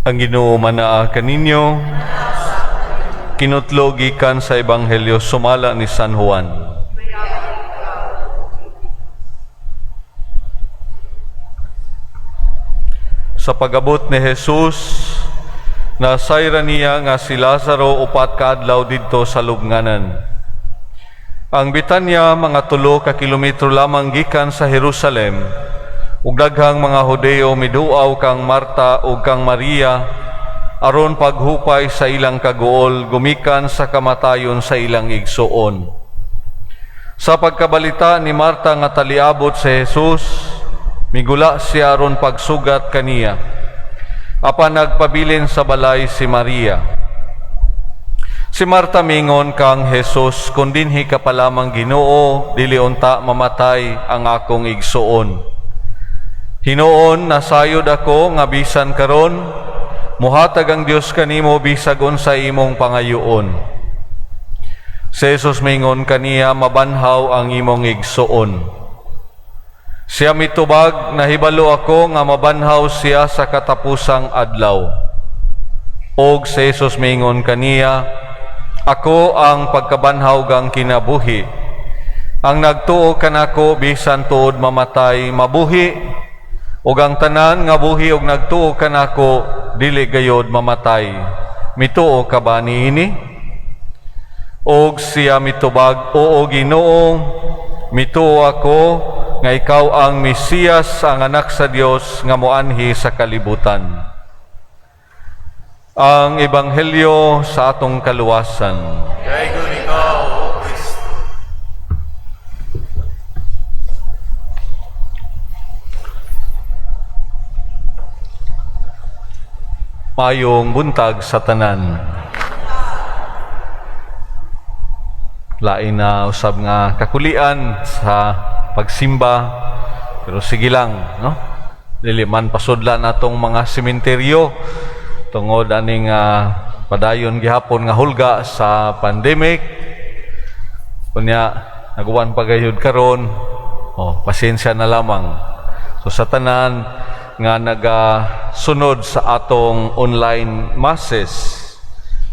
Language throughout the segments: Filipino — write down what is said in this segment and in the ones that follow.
Ang Ginoo manaa kaninyo, kinutlo gikan sa Ebanghelyo sumala ni San Juan. Sa pag-abot ni Jesus, nasayra niya nga si Lazaro upat ka adlaw didto sa lubnganan. Ang Betania mga 3 ka kilometro lamang gikan sa Jerusalem. Ug daghang mga Hudeo miduaw kang Marta ug kang Maria aron paghupay sa ilang kaguol gumikan sa kamatayon sa ilang igsuon. Sa pagkabalita ni Marta nga taliabot si Jesus, migula siya aron pagsugat kaniya. Apan nagpabilin sa balay si Maria. Si Marta mingon kang Jesus, kung dinhi ka pa lamang Ginoo, dili unta mamatay ang akong igsuon. Hinoon, nasayod ako nga bisan karon, muhatag ang Dios kanimo bisag unsa imong pangayoon. Si Jesus mingon kaniya, mabanhaw ang imong igsuon. Siya mitubag, nahibalo ako nga mabanhaw siya sa katapusang adlaw. Og si Jesus mingon kaniya, ako ang pagkabanhaw gang kinabuhi. Ang nagtuo kanako bisan tuod mamatay, mabuhi. Ug ang tanan nga buhi og nagtuo kanako dili gayod mamatay. Mituo ka ba niini? Og siya mitubag, oo Ginoo, mituo ako nga ikaw ang Mesiyas, ang anak sa Dios nga moanhi sa kalibutan. Ang Ebanghelyo sa atong kaluwasan. Dayon ikaw, O Kristo. Mayong buntag sa tanan. Lain na usab nga kakulian sa pagsimba, pero sige lang, no? Dili man pasudlan atong mga sementeryo tungod aning padayon gihapon nga hulga sa pandemic. Kunya nagawan pagayod karon, pasensya na lamang. So sa tanan nga nagasunod sa atong online masses,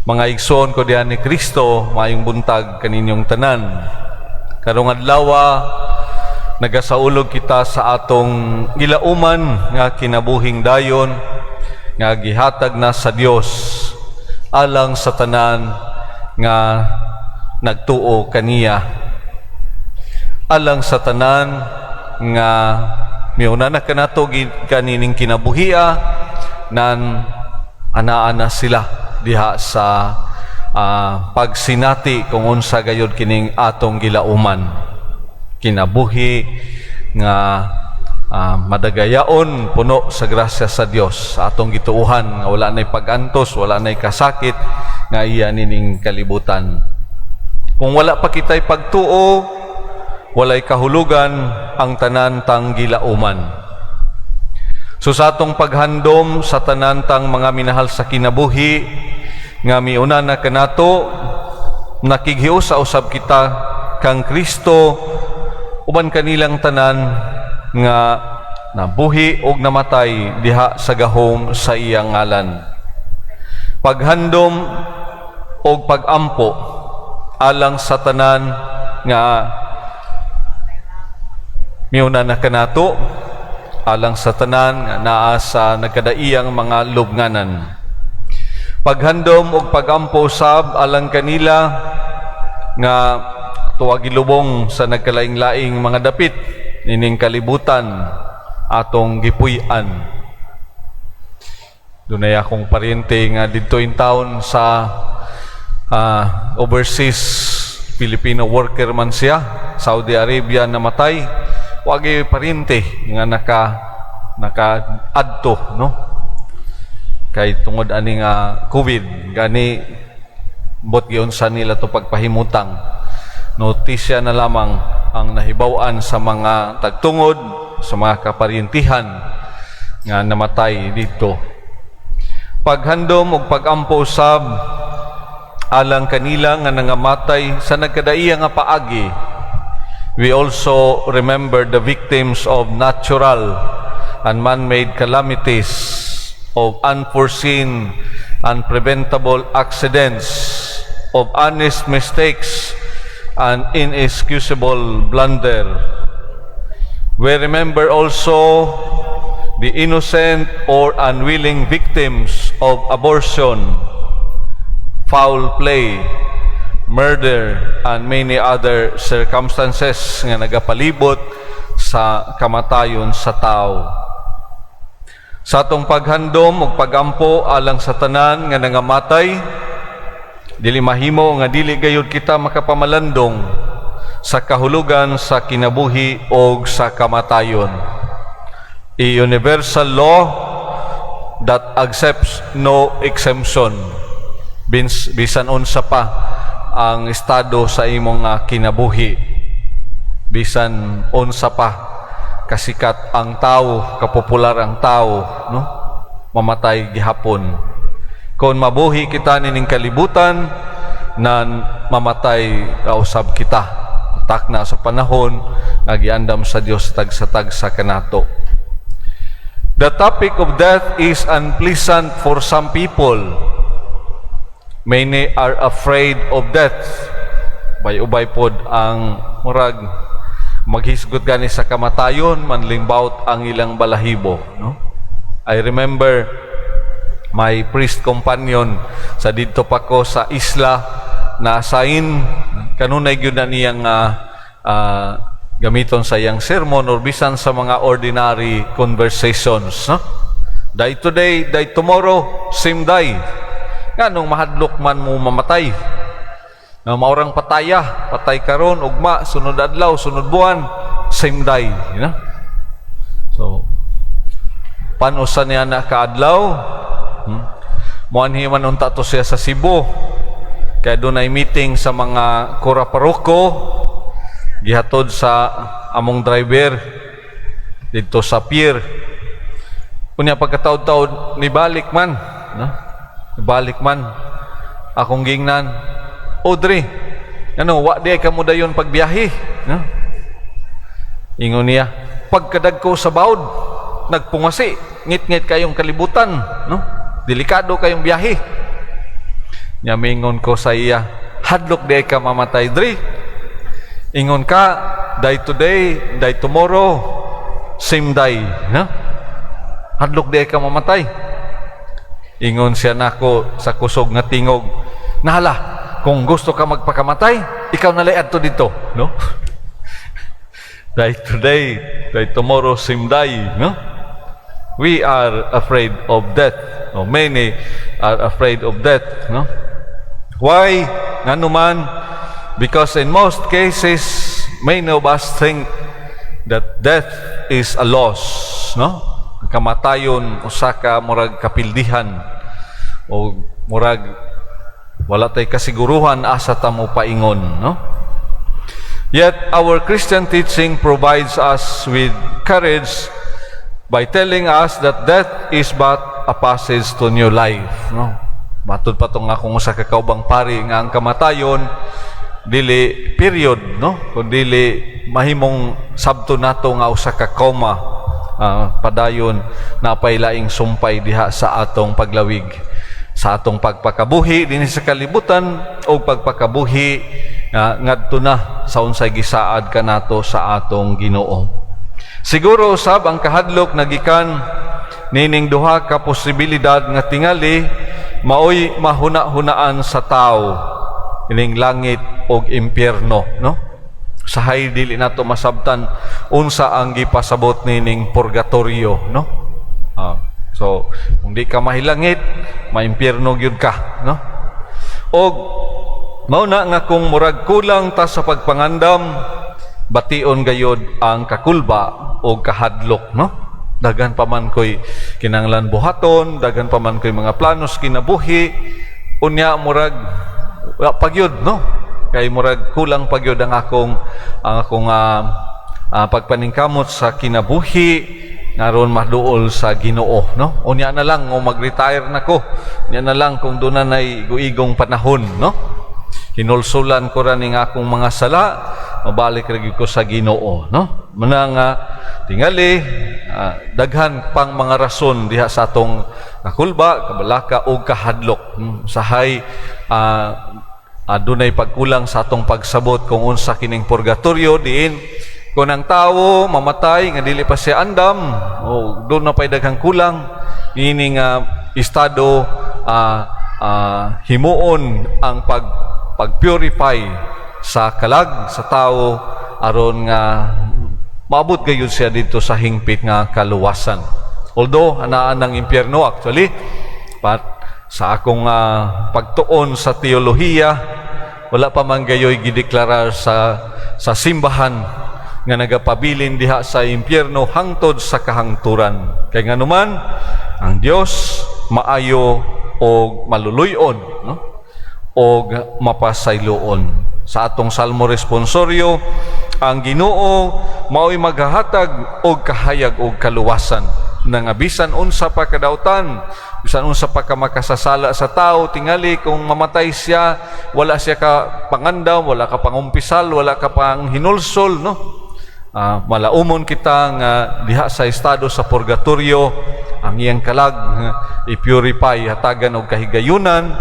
mga igsoon ko diyan ni Kristo, mayong buntag kaninyong tanan. Karong adlaw nagasaulog kita sa atong gilauman nga kinabuhing dayon nga gihatag na sa Dios alang sa tanan nga nagtuo kaniya, alang sa tanan nga miuna na kanato kanining kinabuhia nan ana-ana sila diha sa pagsinati kung unsa gayud kining atong gilauman. Kinabuhi nga madagayaon puno sa grasya sa Dios sa atong gituuhan nga wala nay pag-antos, wala nay kasakit nga iya nining kalibutan. Kung wala pa kitay pagtuo, walay kahulugan ang tanan tang gilauman. So sa atong paghandom sa tanan tang mga minahal sa kinabuhi nga miuna na kanato, nakighiusa usab kita kang Kristo uban kanilang tanan nga nabuhi og namatay diha sa gahom sa iyang ngalan. Paghandom og pagampo alang sa tanan nga miuna na kanato, alang sa tanan nga naa sa nagkadaiyang mga lubnganan. Paghandom og pagampo sab alang kanila nga tuwa gilubong sa nagkalaing-laing mga dapit nining kalibutan atong gipuy-an. Dunay akong paryente nga didto in town sa overseas Filipino worker man siya, Saudi Arabia namatay. Wagi paryente nga naka-adto, no? Kay tungod ani nga COVID, gani bot giyon sa nila to pagpahimutang. Notisya na lamang ang nahibaw-an sa mga tagtungod, sa mga kaparyentihan nga namatay dito. Paghandom ug pagampo sab alang kanila nga nangamatay sa nagkadaiya nga paagi. We also remember the victims of natural and man-made calamities of unforeseen, unpreventable accidents, of honest mistakes, and inexcusable blunder. We remember also the innocent or unwilling victims of abortion, foul play, murder, and many other circumstances nga nagapalibot sa kamatayon sa tao. Sa atong paghandom ug pagampo alang sa tanan nga nangamatay, dili mahimo nga dili gayud kita makapamalandong sa kahulugan sa kinabuhi o sa kamatayon. A universal law that accepts no exemption. Bisan unsa pa ang estado sa imong kinabuhi, bisan unsa pa kasikat ang tao, kapopular ang tao, no? Mamatay gihapon. Kung mabuhi kita nining kalibutan, nan mamatay usab kita. Tak na sa panahon nga giandam sa Dios tagsa-tagsa kanato. The topic of death is unpleasant for some people. Many are afraid of death. Ubay pod ang murag maghisgot gani sa kamatayon, manlimbaut ang ilang balahibo, no? I remember my priest companion sa didto pa ko sa isla na asain kanunay gyud na niyang gamiton sa iyang sermon or bisan sa mga ordinary conversations, no? Die today, die tomorrow, same die. Nganong mahadlok man mo mamatay, na maurang pataya, patay karon, ugma, sunod adlaw, sunod buwan, same die, you know? So panusa niya na kaadlaw, muanhi man unta to siya sa Cebu, kaya doon ay meeting sa mga kura paroko, gihatod sa among driver dito sa pier. Kunya pagkataod-taod nibalik man, no? Nibalik man akong gingnan, Audrey, ano, wa di ka mo dayon pagbiyahe, no? Ingon niya, pagkadag ko sa bawd, nagpungasi, ngit-ngit kayong kalibutan, no? Delikado kayong biyahe. Mingon ko sa iya, hadlok di ka mamatay, Dre. Ingon ka, die today, die tomorrow, same die, no? Hadlok di ka mamatay. Ingon siya nako sa kusog nga tingog, nahala, kung gusto ka magpakamatay, ikaw nalayad to dito, no? Die today, die tomorrow, same die, no? We are afraid of death. No? Many are afraid of death, no? Why? Nga naman, because in most cases, many of us think that death is a loss, no? Ang kamatayon, usaka, murag kapildihan, o murag wala tay kasiguruhan asa ta mo paingon, no? Yet our Christian teaching provides us with courage by telling us that death is but a passage to new life, no? Matud pa tong akong usa ka kaubang pari nga ang kamatayon dili period, no? Kun dili mahimong sabto nato nga usa ka coma, padayon na pailaing sumpay diha sa atong paglawig, sa atong pagpakabuhi dinhi sa kalibutan o pagpakabuhi ngadto na sa unsay gisaad kanato sa atong Ginoo. Siguro usab ang kahadlok nagikan nining duha ka posibilidad nga tingali maoy mahuna-hunaan sa tao, ining langit og impyerno, no? Sahay dili nato masabtan unsa ang gipasabot nining purgatorio, no? So kung di ka mahilangit, maimpyerno gyud ka, no? Og mao na nga kung murag kulang ta sa pagpangandam, bation gayod ang kakulba o kahadlok, no? Dagan pa man ko'y kinanglan buhaton, dagan pa man ko'y mga planos kinabuhi, unya murag pagyud, no? Kay murag kulang pagyud ang akong pagpaningkamot sa kinabuhi naron maduol sa Ginoo, no? Unya na lang o mag-retire nako. Unya na lang kung doon na nay igong panahon, no? Hinulsulan ko ra ning akong mga sala, mabalik lagi ko sa Ginoo, no? Manang tingali daghan pang mga rason diha sa atong kakulba, kabalaka o kahadlok. Sahay adunay pagkulang sa atong pagsabot kung unsa kining purgatorio diin kung ang tawo mamatay nga dili pa siya andam o doon na pay daghang kulang ini nga estado himuon ang pag-purify sa kalag sa tao aron nga maabot gayud siya dito sa hingpit nga kaluwasan. Although anaan ng impyerno actually, but sa akong pagtuon sa teolohiya, wala pa man gayoy gideklarar sa simbahan nga nagapabilin diha sa impyerno hangtod sa kahangturan. Kay nga naman, ang Dios maayo o maluluyon, no? O mapasayloon. Sa atong salmo responsoryo, ang Ginoo mao'y maghahatag og kahayag og kaluwasan nang bisan unsa pa kadautan, bisan unsa pa ka makasasala sa tao, tingali kung mamatay siya, wala siya ka pangandam, wala ka pangumpisal, wala ka pang hinulsol, no? Malaumon kita nga diha sa estado sa purgatorio ang iyang kalag i-purify hatagan og kahigayunan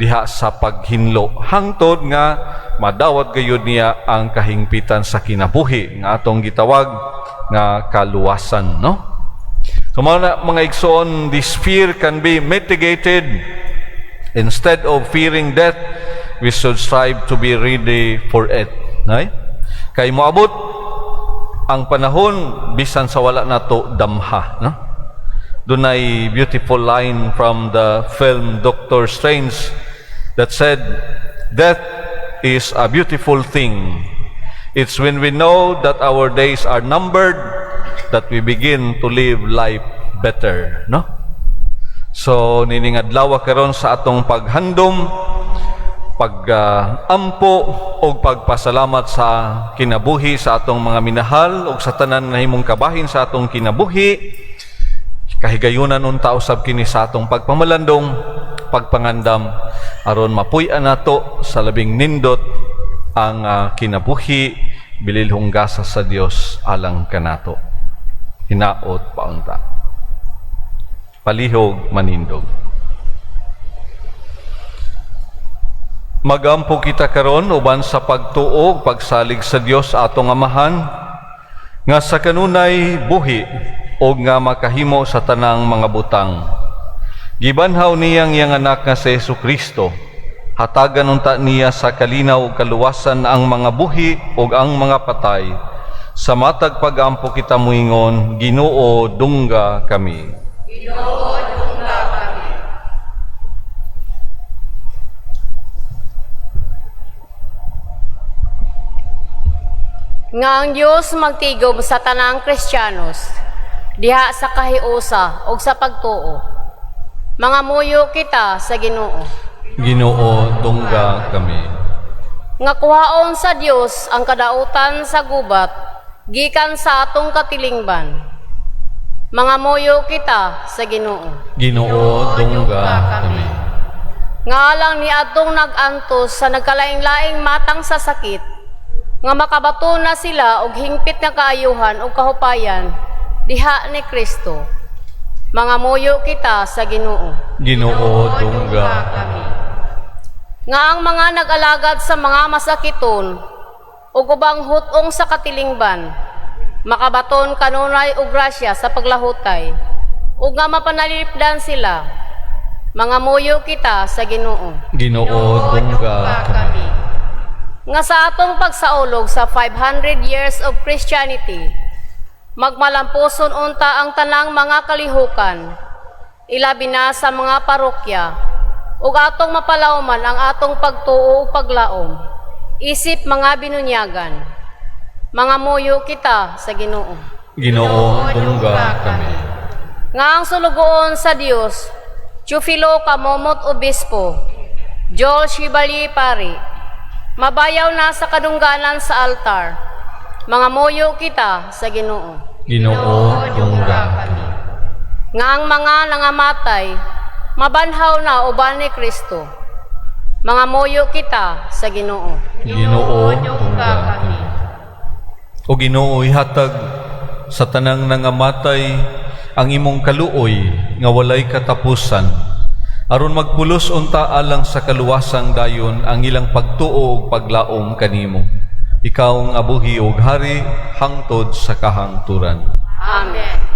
diha sa paghinlo hangtod nga madawat gayud niya ang kahingpitan sa kinabuhi nga atong gitawag nga kaluwasan, no? So mga igsoon, this fear can be mitigated. Instead of fearing death, we should strive to be ready for it. Right? Kay moabot ang panahon bisan sa wala nato damha, no? Dunay beautiful line from the film Doctor Strange that said, "Death is a beautiful thing. It's when we know that our days are numbered that we begin to live life better," no? So nining adlaw karon sa atong paghandom, pag-ampo o pagpasalamat sa kinabuhi sa atong mga minahal o sa tanan nga himong kabahin sa atong kinabuhi, kahigayunan unta usab kini sa atong pagpamalandong, pagpangandam aron mapuy-an nato sa labing nindot ang kinabuhi bililhong gasa sa Dios alang kanato. Hinaot paunta. Palihog manindog. Magampo kita karon uban sa pagtuo, pagsalig sa Dios atong Amahan nga sa kanunay buhi o nga makahimo sa tanang mga butang. Gibanhaw niyang iyang anak nga si Jesucristo, hatagan unta niya sa kalinaw ug kaluwasan ang mga buhi ug ang mga patay. Sa matag pagampo kita muingon, Ginoo dungga kami. Ginoo dungga kami. Nga ang Diyos magtigom sa tanang Kristiyanos, diha sa kahiusa o sa pagtuo. Mga muyo kita sa Ginoo. Ginoo dungga kami. Nga kuhaon sa Dios ang kadautan sa gubat, gikan sa atong katilingban. Mga muyo kita sa Ginoo. Ginoo dungga kami. Nga alang ni atong nag-antos sa nagkalaing-laing matang sa sakit, nga makabato na sila og hingpit nga kaayuhan ug kahupayan diha ni Kristo. Mga muyo kita sa Ginoo. Ginoo dungga kami. Nga ang mga nag-alagad sa mga masakiton ug ubang hutong sa katilingban, makabaton kanunay og grasya sa paglahutay ug nga mapanalipdan sila. Mga muyo kita sa Ginoo. Ginoo dungga kami. Nga sa atong pagsaulog sa 500 years of Christianity, magmalampuson unta ang tanang mga kalihukan, ilabi na sa mga parokya, ug atong mapalawman ang atong pagtuo ug paglaom, isip mga binunyagan. Mga muyo kita sa Ginoo. Ginoo dungga kami. Nga ang sulugoon sa Dios, Teofilo Kamomot Obispo, Joel Shibali Pari, mabayaw na sa kadungganan sa altar. Mga muyo kita sa Ginoo. Ginoo dungga kami. Nga ang mga nangamatay, mabanhaw na uban ni Kristo. Mga muyo kita sa Ginoo. Ginoo dungga kami. O Ginoo, ihatag sa tanang nangamatay ang imong kaluoy nga walay katapusan, aron magpulos unta alang sa kaluwasang dayon ang ilang pagtuo ug paglaom kanimo. Ikaw ang abuhi ug hari hangtod sa kahangturan. Amen.